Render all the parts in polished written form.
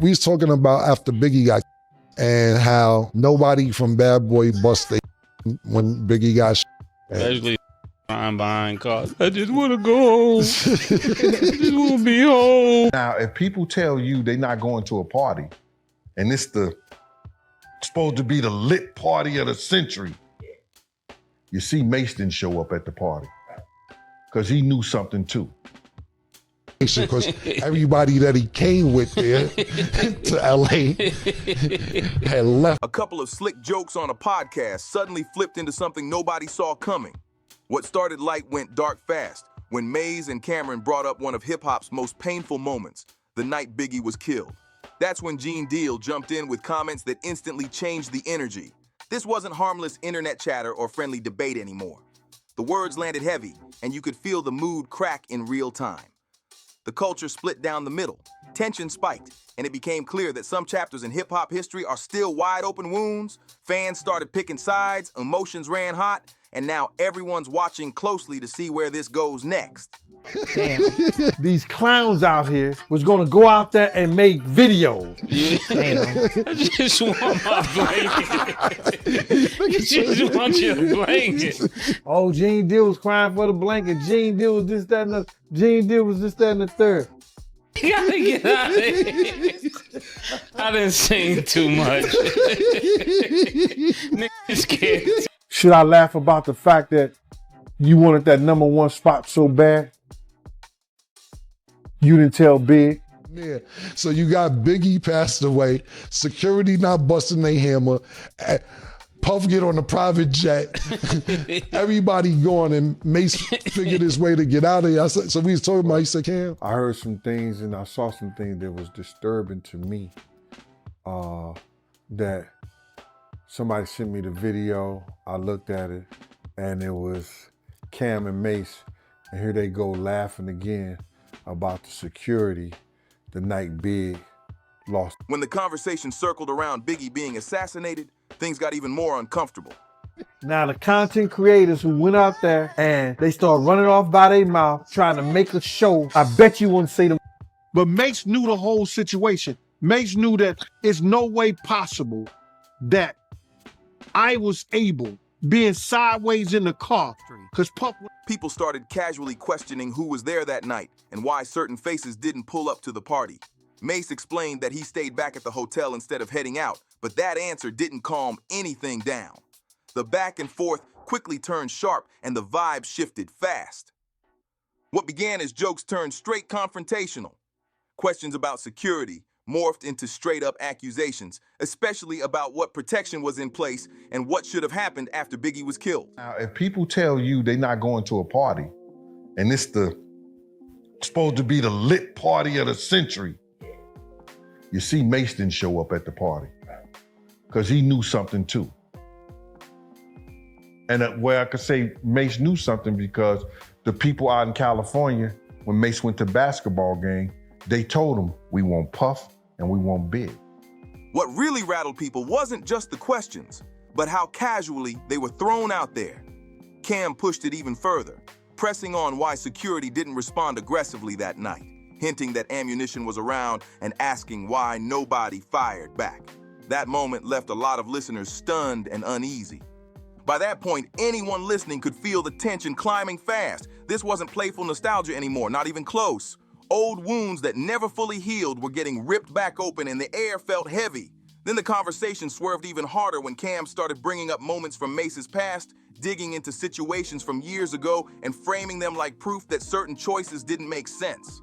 We was talking about after Biggie got and how nobody from Bad Boy busted when Biggie got Especially crying behind cars. I just want to go home. I just want to be home. Now, if people tell you they're not going to a party and it's supposed to be the lit party of the century, you see Mase didn't show up at the party because he knew something too. because everybody that he came with there to LA had left. A couple of slick jokes on a podcast suddenly flipped into something nobody saw coming. What started light went dark fast when Mase and Camron brought up one of hip-hop's most painful moments, the night Biggie was killed. That's when Gene Deal jumped in with comments that instantly changed the energy. This wasn't harmless internet chatter or friendly debate anymore. The words landed heavy, and you could feel the mood crack in real time. The culture split down the middle, tension spiked, and it became clear that some chapters in hip-hop history are still wide open wounds. Fans started picking sides, emotions ran hot, and now everyone's watching closely to see where this goes next. Damn. These clowns out here was gonna go out there and make videos. Damn. I just want my blanket. I just want your blanket. Oh, Gene Deal was crying for the blanket. Gene Deal was this, that, and the Gene Deal was this, that, and the third. You gotta get out of here. I done seen too much. Niggas scared. Should I laugh about the fact that you wanted that #1 spot so bad? You didn't tell Big. Yeah. So you got Biggie passed away, security not busting their hammer, Puff get on a private jet, everybody going, and Mase figured his way to get out of here. So we was talking about, he said, Cam? I heard some things and I saw some things that was disturbing to me. That somebody sent me the video, I looked at it, and it was Cam and Mase, and here they go laughing again about the security the night Big lost. When the conversation circled around Biggie being assassinated, things got even more uncomfortable. Now the content creators who went out there and they started running off by their mouth, trying to make a show, I bet you wouldn't say them. But Mase knew the whole situation. Mase knew that it's no way possible that I was able, being sideways in the car, because Puff... People started casually questioning who was there that night and why certain faces didn't pull up to the party. Mase explained that he stayed back at the hotel instead of heading out, but that answer didn't calm anything down. The back and forth quickly turned sharp and the vibe shifted fast. What began as jokes turned straight confrontational. Questions about security morphed into straight-up accusations, especially about what protection was in place and what should have happened after Biggie was killed. Now, if people tell you they're not going to a party and it's supposed to be the lit party of the century, you see Mase didn't show up at the party because he knew something too. And where I could say Mase knew something because the people out in California, when Mase went to basketball game, they told him, we want Puff and we want Big. What really rattled people wasn't just the questions, but how casually they were thrown out there. Cam pushed it even further, pressing on why security didn't respond aggressively that night, hinting that ammunition was around and asking why nobody fired back. That moment left a lot of listeners stunned and uneasy. By that point, anyone listening could feel the tension climbing fast. This wasn't playful nostalgia anymore, not even close. Old wounds that never fully healed were getting ripped back open and the air felt heavy. Then the conversation swerved even harder when Cam started bringing up moments from Mase's past, digging into situations from years ago and framing them like proof that certain choices didn't make sense.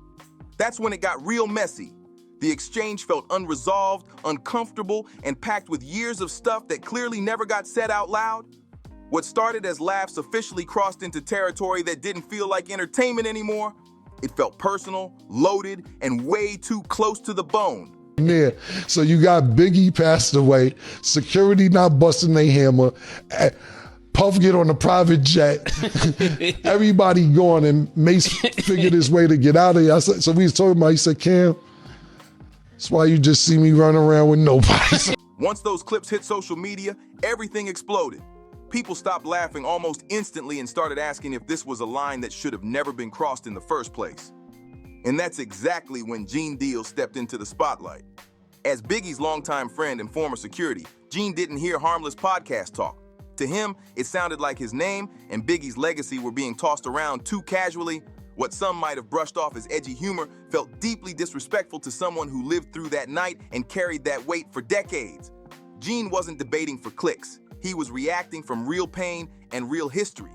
That's when it got real messy. The exchange felt unresolved, uncomfortable, and packed with years of stuff that clearly never got said out loud. What started as laughs officially crossed into territory that didn't feel like entertainment anymore. It felt personal, loaded, and way too close to the bone. Yeah. So you got Biggie passed away, security not busting their hammer, Puff get on a private jet, everybody going, and Mase figured his way to get out of here. So we was talking about, he said, Cam, that's why you just see me run around with nobody. Once those clips hit social media, everything exploded. People stopped laughing almost instantly and started asking if this was a line that should have never been crossed in the first place. And that's exactly when Gene Deal stepped into the spotlight. As Biggie's longtime friend and former security, Gene didn't hear harmless podcast talk. To him, it sounded like his name and Biggie's legacy were being tossed around too casually. What some might have brushed off as edgy humor felt deeply disrespectful to someone who lived through that night and carried that weight for decades. Gene wasn't debating for clicks. He was reacting from real pain and real history.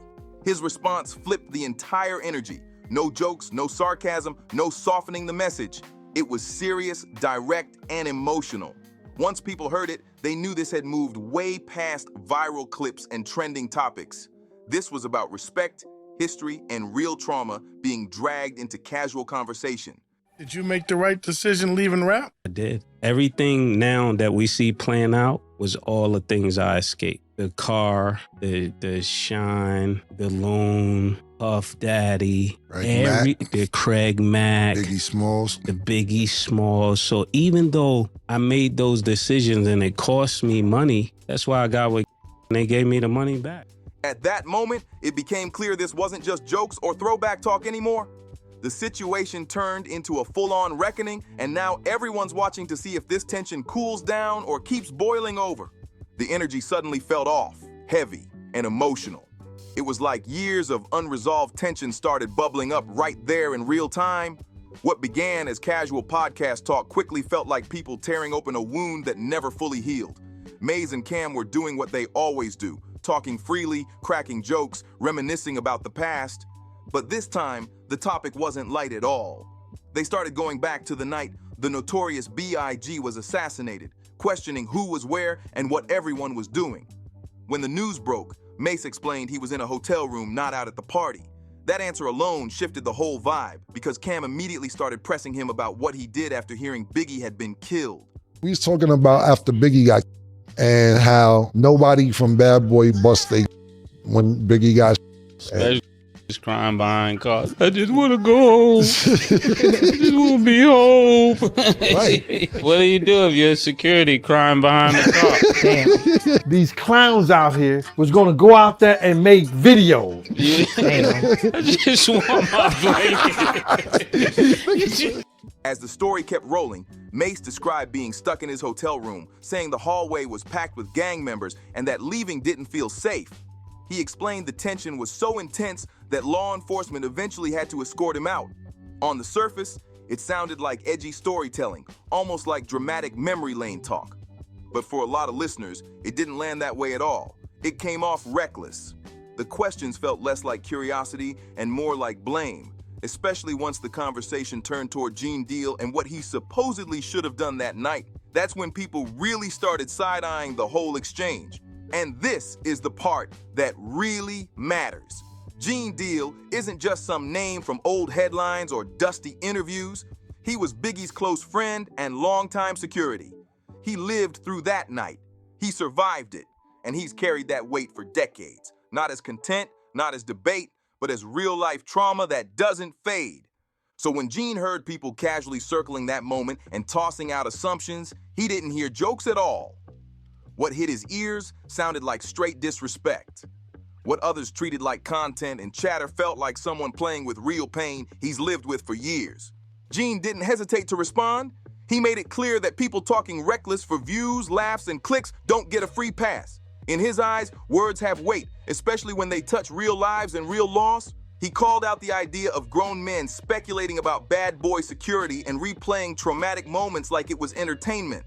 His response flipped the entire energy. No jokes, no sarcasm, no softening the message. It was serious, direct, and emotional. Once people heard it, they knew this had moved way past viral clips and trending topics. This was about respect, history, and real trauma being dragged into casual conversation. Did you make the right decision leaving rap? I did. Everything now that we see playing out was all the things I escaped. The car, the shine, the loon, Puff Daddy, the Craig Mack, Biggie Smalls. the Biggie Smalls. So even though I made those decisions and it cost me money, that's why I got what and they gave me the money back. At that moment, it became clear this wasn't just jokes or throwback talk anymore. The situation turned into a full-on reckoning, and now everyone's watching to see if this tension cools down or keeps boiling over. The energy suddenly felt off, heavy, and emotional. It was like years of unresolved tension started bubbling up right there in real time. What began as casual podcast talk quickly felt like people tearing open a wound that never fully healed. Mase and Cam were doing what they always do, talking freely, cracking jokes, reminiscing about the past. But this time, the topic wasn't light at all. They started going back to the night the notorious b.i.g was assassinated, questioning who was where and what everyone was doing. When the news broke, Mase explained he was in a hotel room, not out at the party. That answer alone shifted the whole vibe, because Cam immediately started pressing him about what he did after hearing Biggie had been killed. We was talking about after Biggie got and how nobody from Bad Boy bust they when Biggie got Especially just crying behind cars. I just want to go home. I just want to be home. Right. What do you do if you're a security crying behind the car? Damn. These clowns out here was gonna go out there and make videos. I just want my blanket. As the story kept rolling, Mase described being stuck in his hotel room, saying the hallway was packed with gang members and that leaving didn't feel safe. He explained the tension was so intense that law enforcement eventually had to escort him out. On the surface, it sounded like edgy storytelling, almost like dramatic memory lane talk. But for a lot of listeners, it didn't land that way at all. It came off reckless. The questions felt less like curiosity and more like blame, especially once the conversation turned toward Gene Deal and what he supposedly should have done that night. That's when people really started side-eyeing the whole exchange. And this is the part that really matters. Gene Deal isn't just some name from old headlines or dusty interviews. He was Biggie's close friend and longtime security. He lived through that night. He survived it, and he's carried that weight for decades. Not as content, not as debate, but as real-life trauma that doesn't fade. So when Gene heard people casually circling that moment and tossing out assumptions, he didn't hear jokes at all. What hit his ears sounded like straight disrespect. What others treated like content and chatter felt like someone playing with real pain he's lived with for years. Gene didn't hesitate to respond. He made it clear that people talking reckless for views, laughs, and clicks don't get a free pass. In his eyes, words have weight, especially when they touch real lives and real loss. He called out the idea of grown men speculating about bad boy security and replaying traumatic moments like it was entertainment.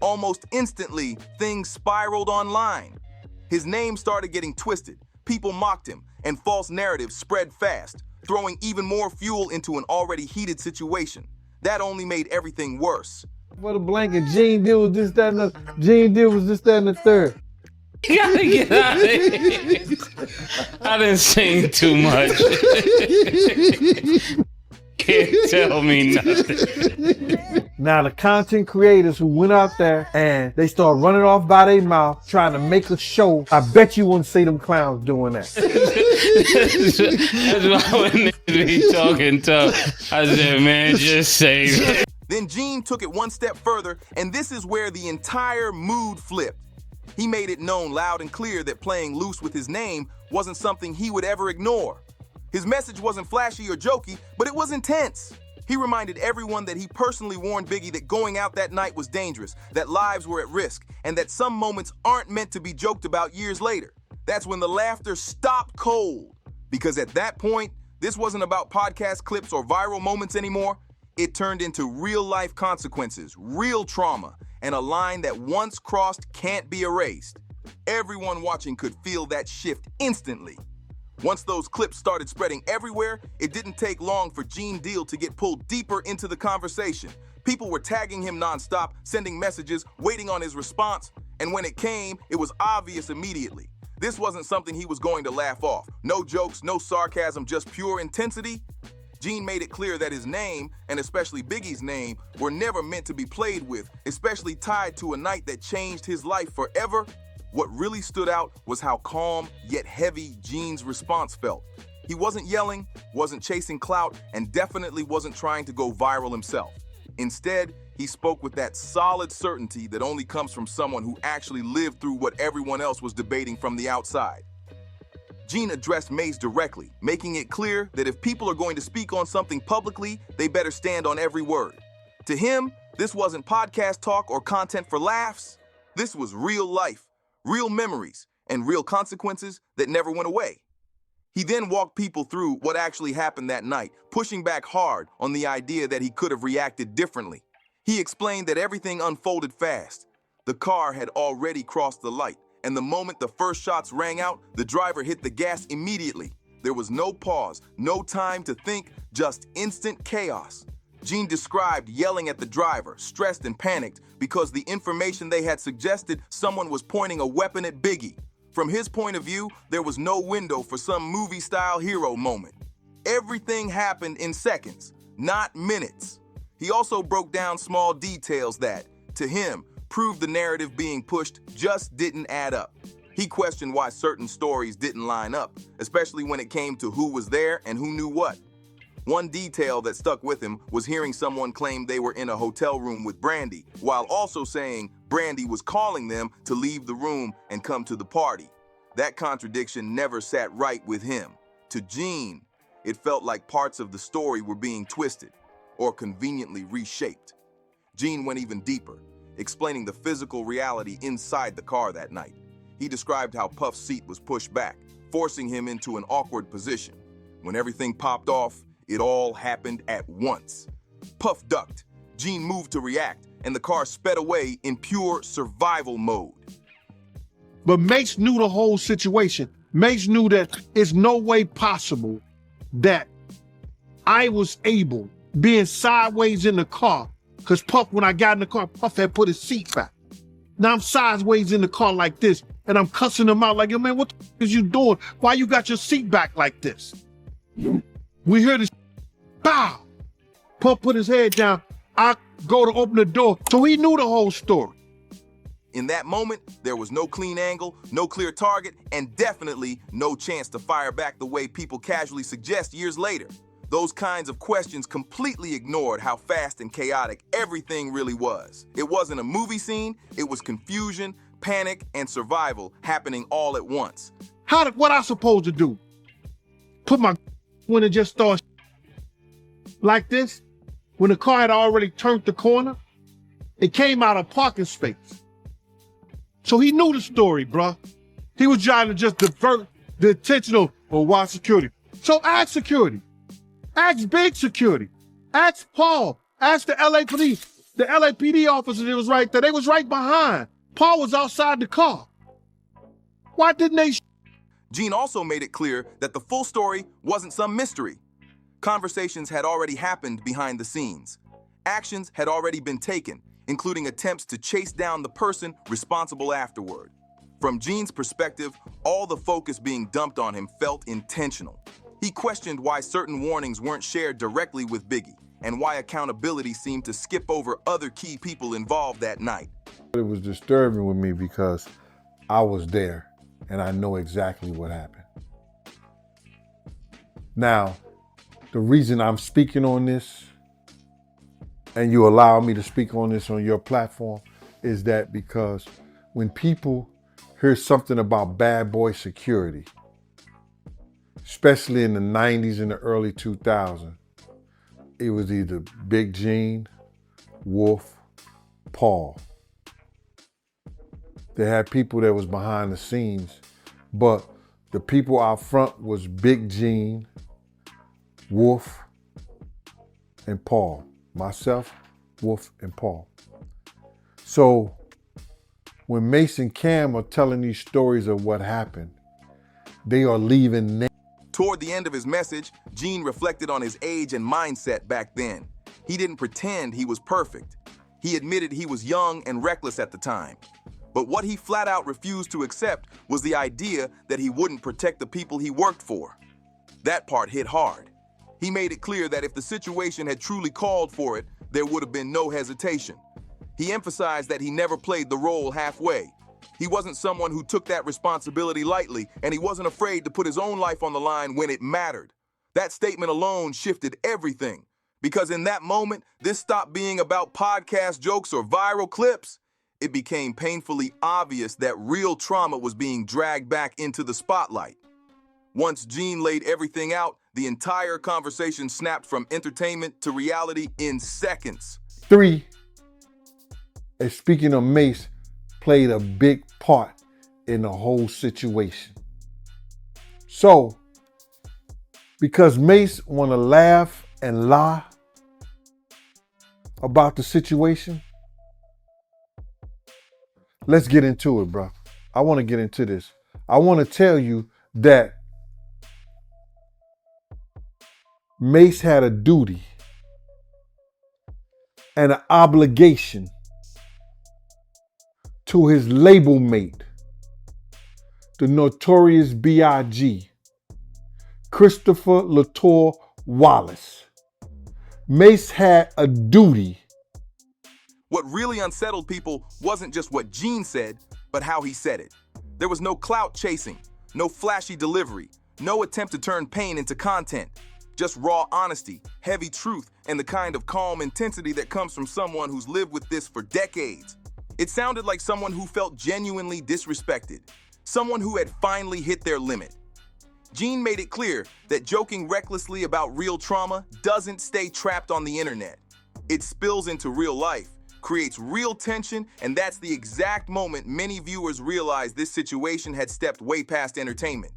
Almost instantly, things spiraled online. His name started getting twisted, people mocked him, and false narratives spread fast, throwing even more fuel into an already heated situation. That only made everything worse. For the blanket, Gene Deal was this, that, and the Gene Deal was this, that, and the third. You gotta get out of here. I didn't sing too much. Can't tell me nothing. Now the content creators who went out there and they start running off by their mouth trying to make a show, I bet you wouldn't see them clowns doing that. That's why when they be talking tough, I said, man, just say it. Then Gene took it one step further, and this is where the entire mood flipped. He made it known loud and clear that playing loose with his name wasn't something he would ever ignore. His message wasn't flashy or jokey, but it was intense. He reminded everyone that he personally warned Biggie that going out that night was dangerous, that lives were at risk, and that some moments aren't meant to be joked about years later. That's when the laughter stopped cold. Because at that point, this wasn't about podcast clips or viral moments anymore. It turned into real-life consequences, real trauma, and a line that once crossed can't be erased. Everyone watching could feel that shift instantly. Once those clips started spreading everywhere, it didn't take long for Gene Deal to get pulled deeper into the conversation. People were tagging him nonstop, sending messages, waiting on his response, and when it came, it was obvious immediately. This wasn't something he was going to laugh off. No jokes, no sarcasm, just pure intensity. Gene made it clear that his name, and especially Biggie's name, were never meant to be played with, especially tied to a night that changed his life forever. What really stood out was how calm yet heavy Gene's response felt. He wasn't yelling, wasn't chasing clout, and definitely wasn't trying to go viral himself. Instead, he spoke with that solid certainty that only comes from someone who actually lived through what everyone else was debating from the outside. Gene addressed Mase directly, making it clear that if people are going to speak on something publicly, they better stand on every word. To him, this wasn't podcast talk or content for laughs. This was real life, real memories, and real consequences that never went away. He then walked people through what actually happened that night, pushing back hard on the idea that he could have reacted differently. He explained that everything unfolded fast. The car had already crossed the light, and the moment the first shots rang out, the driver hit the gas immediately. There was no pause, no time to think, just instant chaos. Gene described yelling at the driver, stressed and panicked, because the information they had suggested someone was pointing a weapon at Biggie. From his point of view, there was no window for some movie-style hero moment. Everything happened in seconds, not minutes. He also broke down small details that, to him, proved the narrative being pushed just didn't add up. He questioned why certain stories didn't line up, especially when it came to who was there and who knew what. One detail that stuck with him was hearing someone claim they were in a hotel room with Brandy, while also saying Brandy was calling them to leave the room and come to the party. That contradiction never sat right with him. To Gene, it felt like parts of the story were being twisted or conveniently reshaped. Gene went even deeper, explaining the physical reality inside the car that night. He described how Puff's seat was pushed back, forcing him into an awkward position. When everything popped off, it all happened at once. Puff ducked, Gene moved to react, and the car sped away in pure survival mode. But Mase knew the whole situation. Mase knew that it's no way possible that I was able, being sideways in the car, because Puff, when I got in the car, Puff had put his seat back. Now I'm sideways in the car like this, and I'm cussing him out like, yo, man, what the f is you doing? Why you got your seat back like this? We hear this, bow. Puff put his head down. I go to open the door. So he knew the whole story. In that moment, there was no clean angle, no clear target, and definitely no chance to fire back the way people casually suggest years later. Those kinds of questions completely ignored how fast and chaotic everything really was. It wasn't a movie scene, it was confusion, panic, and survival happening all at once. What I supposed to do? Put my when it just starts like this? When the car had already turned the corner? It came out of parking space. So he knew the story, bruh. He was trying to just divert the attention of, well, why security? So ask security. Ask big security. Ask Paul. Ask the LA police. The LAPD officer that was right there. They was right behind. Paul was outside the car. Why didn't they? Gene also made it clear that the full story wasn't some mystery. Conversations had already happened behind the scenes. Actions had already been taken, including attempts to chase down the person responsible afterward. From Gene's perspective, all the focus being dumped on him felt intentional. He questioned why certain warnings weren't shared directly with Biggie, and why accountability seemed to skip over other key people involved that night. It was disturbing with me because I was there and I know exactly what happened. Now, the reason I'm speaking on this and you allow me to speak on this on your platform is that because when people hear something about bad boy security, especially in the 90s and the early 2000s, it was either Big Gene, Wolf, Paul. They had people that was behind the scenes, but the people out front was Big Gene, Wolf, and Paul. Myself, Wolf, and Paul. So when Mase and Cam are telling these stories of what happened, they are leaving. Toward the end of his message, Gene reflected on his age and mindset back then. He didn't pretend he was perfect. He admitted he was young and reckless at the time. But what he flat out refused to accept was the idea that he wouldn't protect the people he worked for. That part hit hard. He made it clear that if the situation had truly called for it, there would have been no hesitation. He emphasized that he never played the role halfway. He wasn't someone who took that responsibility lightly, and he wasn't afraid to put his own life on the line when it mattered. That statement alone shifted everything, because in that moment, this stopped being about podcast jokes or viral clips. It became painfully obvious that real trauma was being dragged back into the spotlight. Once Gene laid everything out, the entire conversation snapped from entertainment to reality in seconds. 3, and speaking of Mase, played a big part in the whole situation. So, because Mase want to laugh and lie about the situation, let's get into it, bro. I want to get into this. I want to tell you that Mase had a duty and an obligation to his label mate, the notorious b.i.g, Christopher Latour Wallace. Mase had a duty. What really unsettled people wasn't just what Gene said, but how he said it. There was no clout chasing, no flashy delivery, no attempt to turn pain into content. Just raw honesty, heavy truth, and the kind of calm intensity that comes from someone who's lived with this for decades. It sounded like someone who felt genuinely disrespected, someone who had finally hit their limit. Gene made it clear that joking recklessly about real trauma doesn't stay trapped on the internet. It spills into real life, creates real tension, and that's the exact moment many viewers realized this situation had stepped way past entertainment.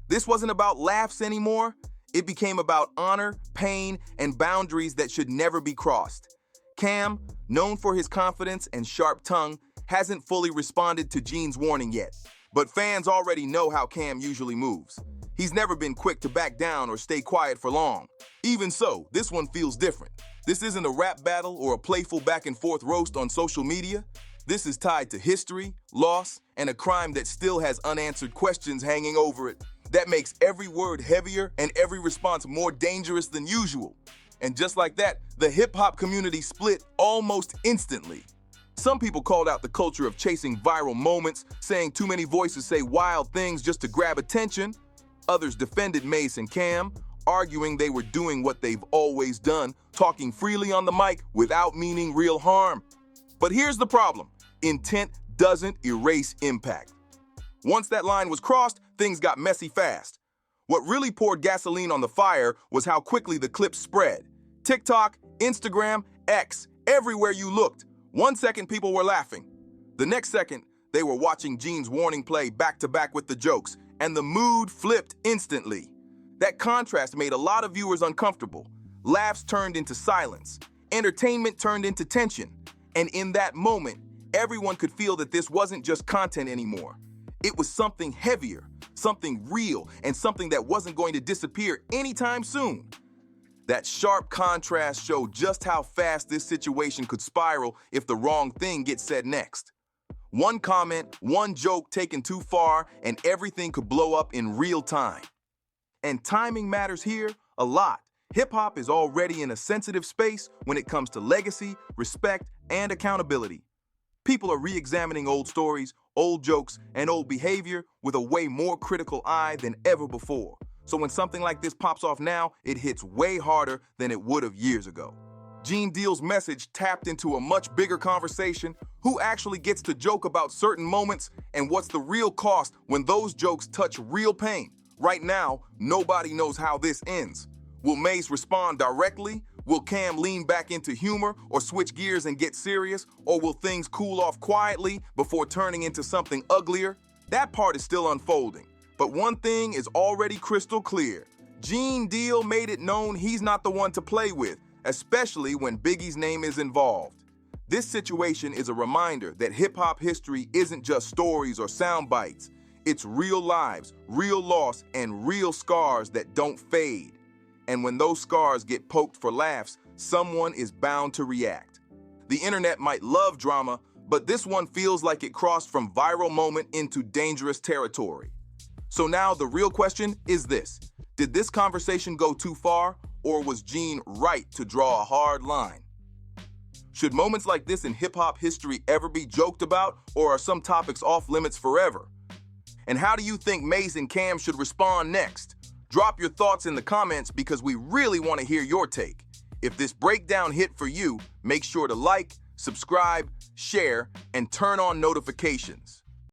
This wasn't about laughs anymore. It became about honor, pain, and boundaries that should never be crossed. Cam, known for his confidence and sharp tongue, hasn't fully responded to Gene's warning yet. But fans already know how Cam usually moves. He's never been quick to back down or stay quiet for long. Even so, this one feels different. This isn't a rap battle or a playful back and forth roast on social media. This is tied to history, loss, and a crime that still has unanswered questions hanging over it. That makes every word heavier and every response more dangerous than usual. And just like that, the hip-hop community split almost instantly. Some people called out the culture of chasing viral moments, saying too many voices say wild things just to grab attention. Others defended Mase and Cam, arguing they were doing what they've always done, talking freely on the mic without meaning real harm. But here's the problem. Intent doesn't erase impact. Once that line was crossed, things got messy fast. What really poured gasoline on the fire was how quickly the clip spread. TikTok, Instagram, X, everywhere you looked. 1 second people were laughing. The next second, they were watching Gene's warning play back to back with the jokes, and the mood flipped instantly. That contrast made a lot of viewers uncomfortable. Laughs turned into silence. Entertainment turned into tension. And in that moment, everyone could feel that this wasn't just content anymore. It was something heavier, something real, and something that wasn't going to disappear anytime soon. That sharp contrast showed just how fast this situation could spiral if the wrong thing gets said next. One comment, one joke taken too far, and everything could blow up in real time. And timing matters here a lot. Hip-hop is already in a sensitive space when it comes to legacy, respect, and accountability. People are re-examining old stories, old jokes, and old behavior with a way more critical eye than ever before. So when something like this pops off now, it hits way harder than it would have years ago. Gene Deal's message tapped into a much bigger conversation. Who actually gets to joke about certain moments, and what's the real cost when those jokes touch real pain? Right now, nobody knows how this ends. Will Mase respond directly? Will Cam lean back into humor or switch gears and get serious? Or will things cool off quietly before turning into something uglier? That part is still unfolding. But one thing is already crystal clear. Gene Deal made it known he's not the one to play with, especially when Biggie's name is involved. This situation is a reminder that hip-hop history isn't just stories or sound bites. It's real lives, real loss, and real scars that don't fade. And when those scars get poked for laughs, someone is bound to react. The internet might love drama, but this one feels like it crossed from viral moment into dangerous territory. So now the real question is this: did this conversation go too far, or was Gene right to draw a hard line? Should moments like this in hip-hop history ever be joked about, or are some topics off limits forever? And how do you think Mase and Cam should respond next? Drop your thoughts in the comments because we really want to hear your take. If this breakdown hit for you, make sure to like, subscribe, share, and turn on notifications.